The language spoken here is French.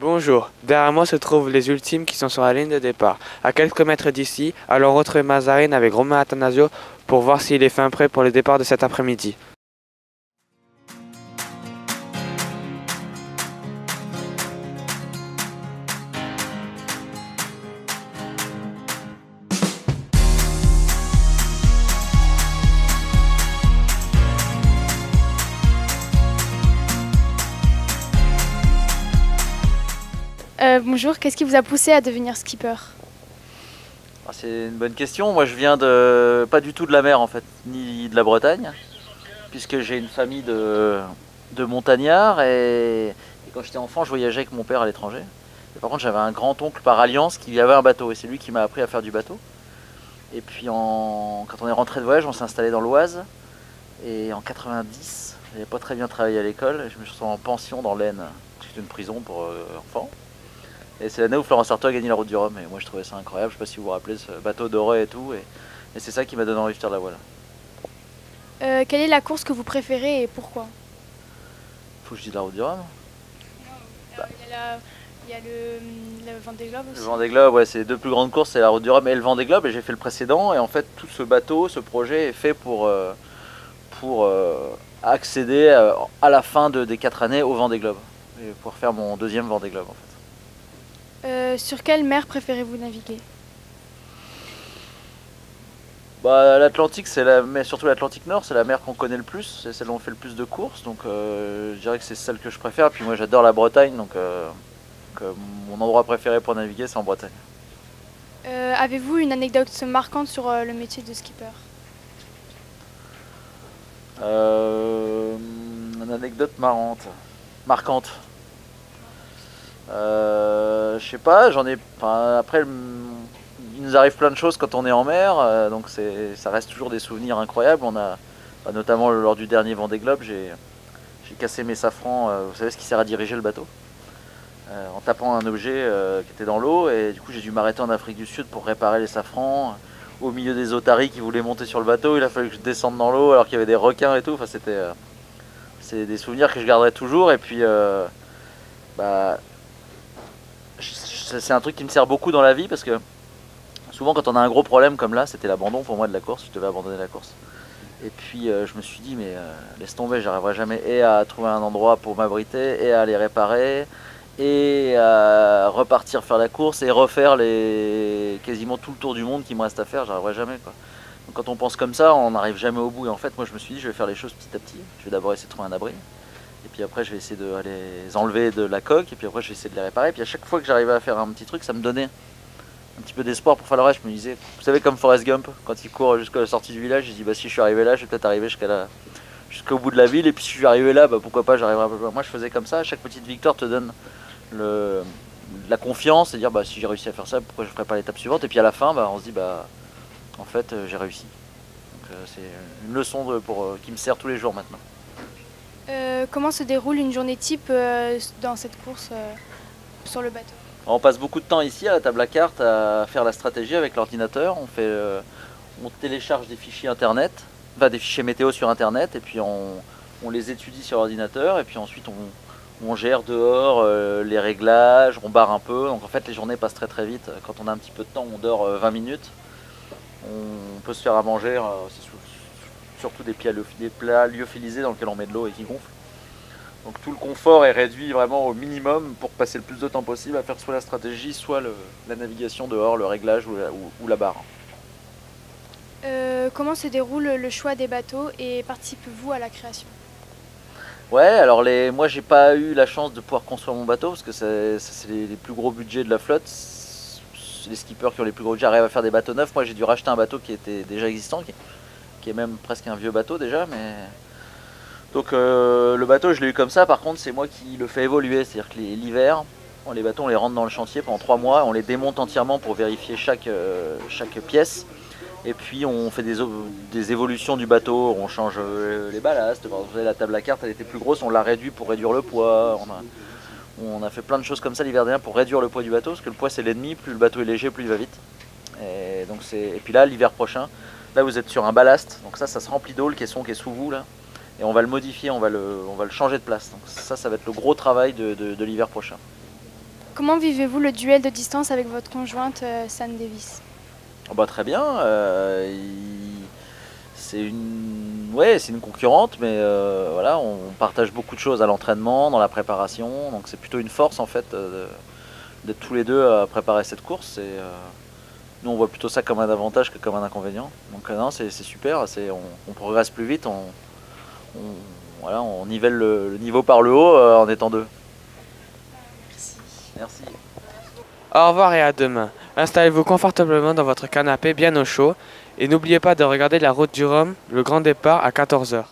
Bonjour, derrière moi se trouvent les ultimes qui sont sur la ligne de départ. À quelques mètres d'ici, allons retrouver Mazarine avec Romain Attanasio pour voir s'il est fin prêt pour le départ de cet après-midi. Bonjour, qu'est-ce qui vous a poussé à devenir skipper? C'est une bonne question. Moi, je viens pas du tout de la mer en fait, ni de la Bretagne, puisque j'ai une famille de montagnards et quand j'étais enfant, je voyageais avec mon père à l'étranger. Et par contre, j'avais un grand-oncle par alliance qui avait un bateau et c'est lui qui m'a appris à faire du bateau. Et puis, quand on est rentré de voyage, on s'est installé dans l'Oise et en 90, j'avais pas très bien travaillé à l'école et je me suis retrouvé en pension dans l'Aisne. C'était une prison pour enfants. Et c'est l'année où Florence Artaud a gagné la Route du Rhum. Et moi, je trouvais ça incroyable. Je sais pas si vous vous rappelez ce bateau doré et tout. Et c'est ça qui m'a donné envie de faire de la voile. Quelle est la course que vous préférez et pourquoi? Faut que je dise la Route du Rhum. Il y a le Vendée Globe aussi. Le Vendée Globe, ouais, c'est les deux plus grandes courses, c'est la Route du Rhum et le Vendée Globe. Et j'ai fait le précédent. Et en fait, tout ce bateau, ce projet est fait pour accéder à la fin des 4 années au Vendée Globe. Et pour faire mon deuxième Vendée Globe, en fait. Sur quelle mer préférez-vous naviguer? L'Atlantique, mais surtout l'Atlantique Nord, c'est la mer qu'on connaît le plus, c'est celle où on fait le plus de courses, donc je dirais que c'est celle que je préfère. Puis moi j'adore la Bretagne, donc mon endroit préféré pour naviguer c'est en Bretagne. Avez-vous une anecdote marquante sur le métier de skipper? Une anecdote marquante. Je sais pas, après, il nous arrive plein de choses quand on est en mer, donc ça reste toujours des souvenirs incroyables. Notamment lors du dernier Vendée Globe, j'ai cassé mes safrans, vous savez ce qui sert à diriger le bateau, en tapant un objet qui était dans l'eau, et du coup j'ai dû m'arrêter en Afrique du Sud pour réparer les safrans, au milieu des otaries qui voulaient monter sur le bateau. Il a fallu que je descende dans l'eau alors qu'il y avait des requins et tout. Enfin, c'est des souvenirs que je garderai toujours. Et puis c'est un truc qui me sert beaucoup dans la vie parce que souvent quand on a un gros problème comme là, c'était l'abandon pour moi de la course, je devais abandonner la course. Et puis je me suis dit mais laisse tomber, j'arriverai jamais et à trouver un endroit pour m'abriter et à les réparer et à repartir faire la course et refaire quasiment tout le tour du monde qui me reste à faire, j'arriverai jamais quoi. Donc quand on pense comme ça, on n'arrive jamais au bout et en fait moi je me suis dit je vais faire les choses petit à petit, je vais d'abord essayer de trouver un abri. Et puis après je vais essayer de les enlever de la coque et puis après je vais essayer de les réparer. Et puis à chaque fois que j'arrivais à faire un petit truc, ça me donnait un petit peu d'espoir pour faire le reste. Je me disais, vous savez comme Forrest Gump, quand il court jusqu'à la sortie du village, il dit bah si je suis arrivé là, je vais peut-être arriver jusqu'au bout de la ville. Et puis si je suis arrivé là, bah pourquoi pas, j'arriverai un peu plus loin. Moi je faisais comme ça, chaque petite victoire te donne la confiance et dire bah si j'ai réussi à faire ça, pourquoi je ferais pas l'étape suivante. Et puis à la fin, bah on se dit bah en fait j'ai réussi. Donc c'est une leçon qui me sert tous les jours maintenant. Comment se déroule une journée type dans cette course sur le bateau? On passe beaucoup de temps ici à la table à cartes à faire la stratégie avec l'ordinateur. On télécharge des fichiers internet, enfin des fichiers météo sur internet et puis on les étudie sur l'ordinateur et puis ensuite on gère dehors les réglages, on barre un peu. Donc en fait les journées passent très très vite. Quand on a un petit peu de temps, on dort 20 minutes. On peut se faire à manger, surtout des plats lyophilisés dans lesquels on met de l'eau et qui gonflent. Donc tout le confort est réduit vraiment au minimum pour passer le plus de temps possible à faire soit la stratégie, soit la navigation dehors, le réglage ou la barre. Comment se déroule le choix des bateaux et participez-vous à la création? Ouais, alors moi j'ai pas eu la chance de pouvoir construire mon bateau parce que c'est les plus gros budgets de la flotte. Les skippers qui ont les plus gros budgets arrivent à faire des bateaux neufs. Moi j'ai dû racheter un bateau qui était déjà existant, qui est même presque un vieux bateau déjà, mais... Donc le bateau je l'ai eu comme ça, par contre c'est moi qui le fais évoluer, c'est-à-dire que l'hiver, les bateaux on les rentre dans le chantier pendant 3 mois, on les démonte entièrement pour vérifier chaque pièce, et puis on fait des évolutions du bateau, on change les ballasts, vous savez, la table à cartes elle était plus grosse, on l'a réduit pour réduire le poids, on a fait plein de choses comme ça l'hiver dernier pour réduire le poids du bateau, parce que le poids c'est l'ennemi, plus le bateau est léger, plus il va vite. Et puis là l'hiver prochain, là vous êtes sur un ballast, donc ça se remplit d'eau, le caisson qui est sous vous là. Et on va le modifier, on va le changer de place. Donc ça va être le gros travail de l'hiver prochain. Comment vivez-vous le duel de distance avec votre conjointe San Davis? Oh bah, très bien. C'est une concurrente, mais voilà, on partage beaucoup de choses à l'entraînement, dans la préparation. Donc c'est plutôt une force en fait d'être tous les deux à préparer cette course. Nous on voit plutôt ça comme un avantage que comme un inconvénient. Donc non, c'est super. On progresse plus vite. Voilà, on nivelle le niveau par le haut en étant deux. Merci. Au revoir et à demain. Installez-vous confortablement dans votre canapé bien au chaud et n'oubliez pas de regarder la route du Rhum, le grand départ à 14 h.